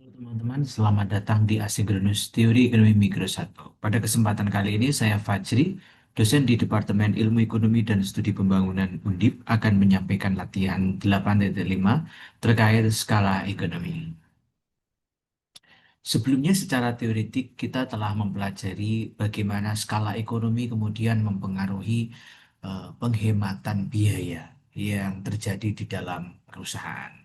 Halo teman-teman, selamat datang di Asynchronous Teori Ekonomi Mikro 1. Pada kesempatan kali ini saya Fajri, dosen di Departemen Ilmu Ekonomi dan Studi Pembangunan Undip akan menyampaikan latihan 8.5 terkait skala ekonomi. Sebelumnya secara teoretik kita telah mempelajari bagaimana skala ekonomi kemudian mempengaruhi penghematan biaya yang terjadi di dalam perusahaan.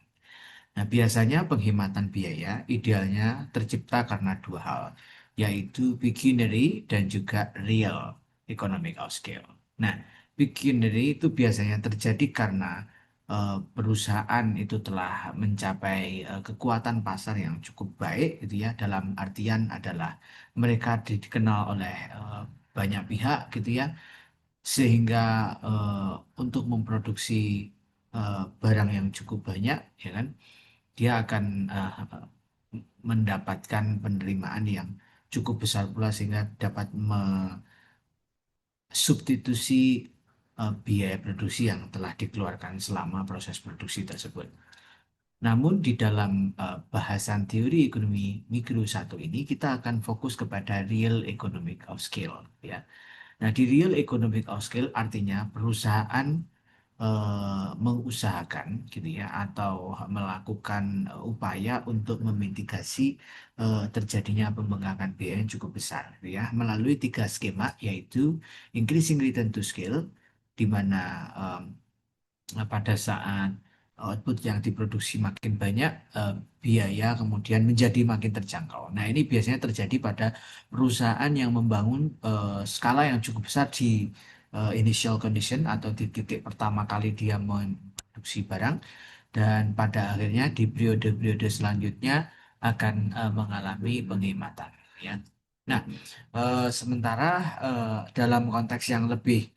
Nah, biasanya penghematan biaya idealnya tercipta karena dua hal, yaitu pecuniary dan juga real economic scale. Nah, pecuniary itu biasanya terjadi karena perusahaan itu telah mencapai kekuatan pasar yang cukup baik, gitu ya. Dalam artian adalah mereka dikenal oleh banyak pihak, gitu ya, sehingga untuk memproduksi barang yang cukup banyak, ya kan, dia akan mendapatkan penerimaan yang cukup besar pula sehingga dapat mensubstitusi biaya produksi yang telah dikeluarkan selama proses produksi tersebut. Namun di dalam bahasan teori ekonomi mikro satu ini kita akan fokus kepada real economic of scale, ya. Nah, di real economic of scale artinya perusahaan mengusahakan, gitu ya, atau melakukan upaya untuk memitigasi terjadinya pembengkakan biaya yang cukup besar, gitu ya, melalui tiga skema, yaitu increasing return to scale, di mana pada saat output yang diproduksi makin banyak, biaya kemudian menjadi makin terjangkau. Nah, ini biasanya terjadi pada perusahaan yang membangun skala yang cukup besar di initial condition atau di titik pertama kali dia memproduksi barang, dan pada akhirnya di periode-periode selanjutnya akan mengalami penghematan, ya. Nah, sementara dalam konteks yang lebih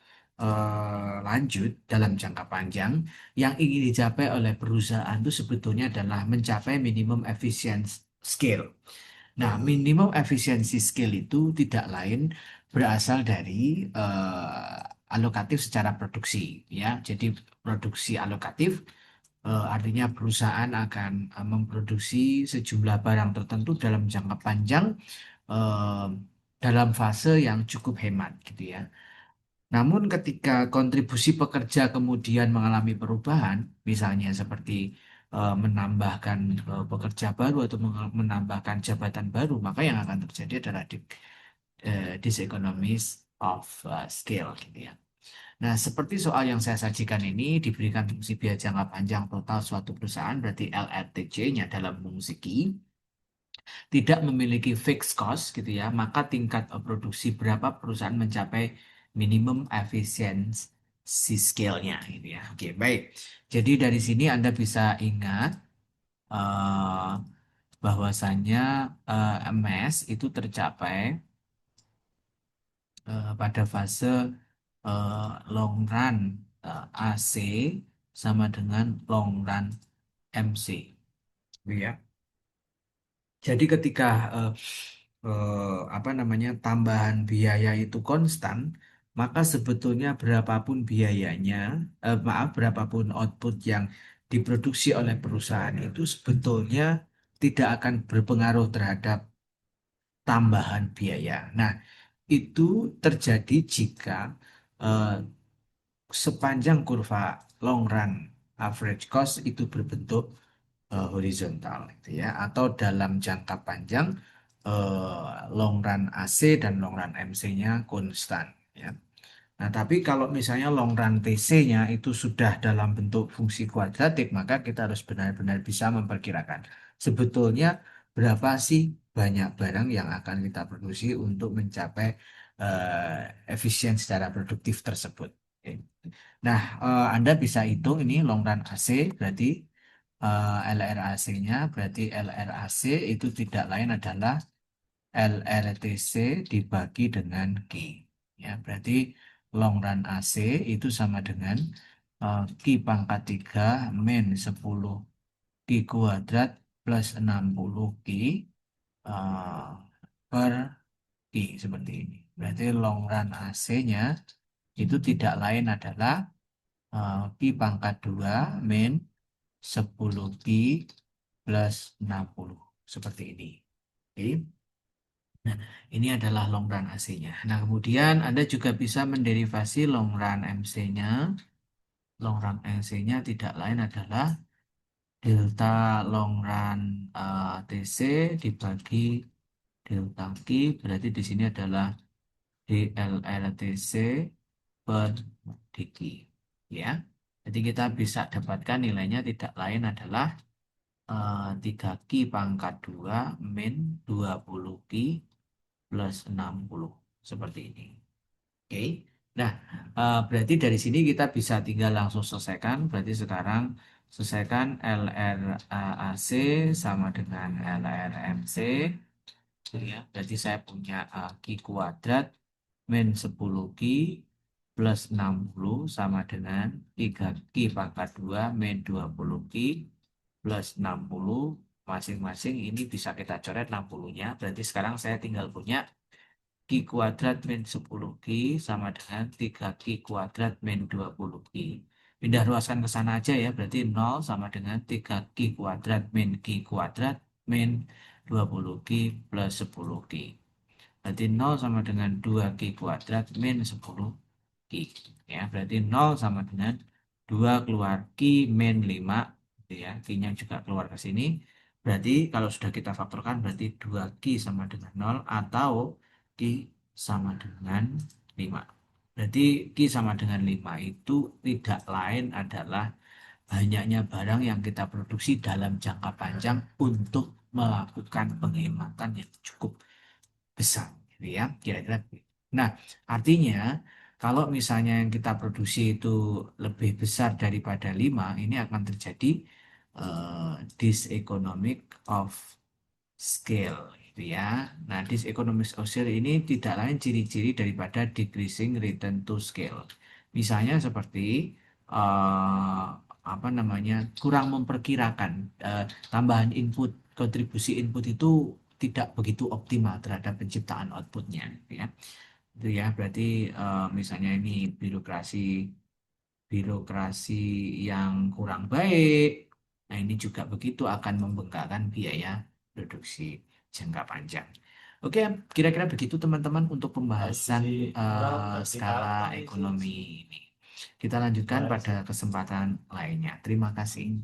lanjut dalam jangka panjang, yang ingin dicapai oleh perusahaan itu sebetulnya adalah mencapai minimum efficiency scale. Nah, minimum efficiency scale itu tidak lain berasal dari alokatif secara produksi, ya. Jadi produksi alokatif artinya perusahaan akan memproduksi sejumlah barang tertentu dalam jangka panjang, eh, dalam fase yang cukup hemat, gitu ya. Namun ketika kontribusi pekerja kemudian mengalami perubahan, misalnya seperti menambahkan pekerja baru atau menambahkan jabatan baru, maka yang akan terjadi adalah diseconomies of scale, gitu ya. Nah, seperti soal yang saya sajikan ini diberikan fungsi biaya jangka panjang total suatu perusahaan, berarti LRTC-nya dalam musiki tidak memiliki fixed cost, gitu ya, maka tingkat produksi berapa perusahaan mencapai minimum efficiency scale-nya, gitu ya. Oke, baik. Jadi dari sini Anda bisa ingat eh, bahwasannya MS itu tercapai pada fase eh, long run AC sama dengan long run MC, gitu ya. Jadi ketika apa namanya, tambahan biaya itu konstan, maka sebetulnya berapapun biayanya, maaf, berapapun output yang diproduksi oleh perusahaan itu sebetulnya tidak akan berpengaruh terhadap tambahan biaya. Nah, itu terjadi jika eh, sepanjang kurva long run average cost itu berbentuk horizontal, gitu ya, atau dalam jangka panjang long run AC dan long run MC-nya konstan, ya. Nah, tapi kalau misalnya long run TC-nya itu sudah dalam bentuk fungsi kuadratik, maka kita harus benar-benar bisa memperkirakan sebetulnya berapa sih banyak barang yang akan kita produksi untuk mencapai efisien secara produktif tersebut. Oke. Nah, Anda bisa hitung ini long run AC, berarti LRAC-nya, berarti LRAC itu tidak lain adalah LRTC dibagi dengan Q. Ya, berarti long run AC itu sama dengan Q pangkat 3 min 10 Q kuadrat plus 60 Q eh, per Q, seperti ini. Berarti long run AC-nya itu tidak lain adalah Q pangkat 2 min 10 Q plus 60. seperti ini. Oke. Nah, ini adalah long run AC-nya. Nah, kemudian Anda juga bisa menderivasi long run MC-nya. Long run MC-nya tidak lain adalah delta long run TC dibagi delta Q, berarti di sini adalah DLRTC per dq. Ya, jadi kita bisa dapatkan nilainya tidak lain adalah 3Q pangkat 2 min 20Q plus 60. Seperti ini. Oke. Nah, berarti dari sini kita bisa tinggal langsung selesaikan. Berarti sekarang selesaikan LRAC sama dengan LRMC. Ya, berarti saya punya Q kuadrat min 10Q plus 60 sama dengan 3Q pangkat 2 min 20Q plus 60. Masing-masing ini bisa kita coret 60-nya. Berarti sekarang saya tinggal punya Q kuadrat min 10Q sama dengan 3Q kuadrat min 20Q. Pindah ruaskan ke sana aja ya, berarti 0 sama dengan 3Q kuadrat min Q kuadrat min 20Q plus 10Q. Berarti 0 sama dengan 2Q kuadrat min 10Q. Ya, berarti 0 sama dengan 2 keluar Q min 5. Gitu ya, Q-nya juga keluar ke sini. Berarti kalau sudah kita faktorkan berarti 2Q sama dengan 0 atau Q sama dengan 5. Berarti Q sama dengan 5 itu tidak lain adalah banyaknya barang yang kita produksi dalam jangka panjang untuk melakukan penghematan yang cukup besar, gitu ya, kira-kira begitu. Nah, artinya kalau misalnya yang kita produksi itu lebih besar daripada 5, ini akan terjadi diseconomic of scale, gitu ya. Nah, diseconomic of scale ini tidak lain ciri-ciri daripada decreasing return to scale. Misalnya seperti eh, apa namanya, kurang memperkirakan tambahan input, kontribusi input itu tidak begitu optimal terhadap penciptaan outputnya, gitu ya. Itu ya, berarti misalnya ini birokrasi birokrasi yang kurang baik. Nah, ini juga begitu akan membengkakkan biaya produksi jangka panjang. Oke, kira-kira begitu teman-teman untuk pembahasan skala ekonomi ini. Kita lanjutkan pada kesempatan lainnya. Terima kasih.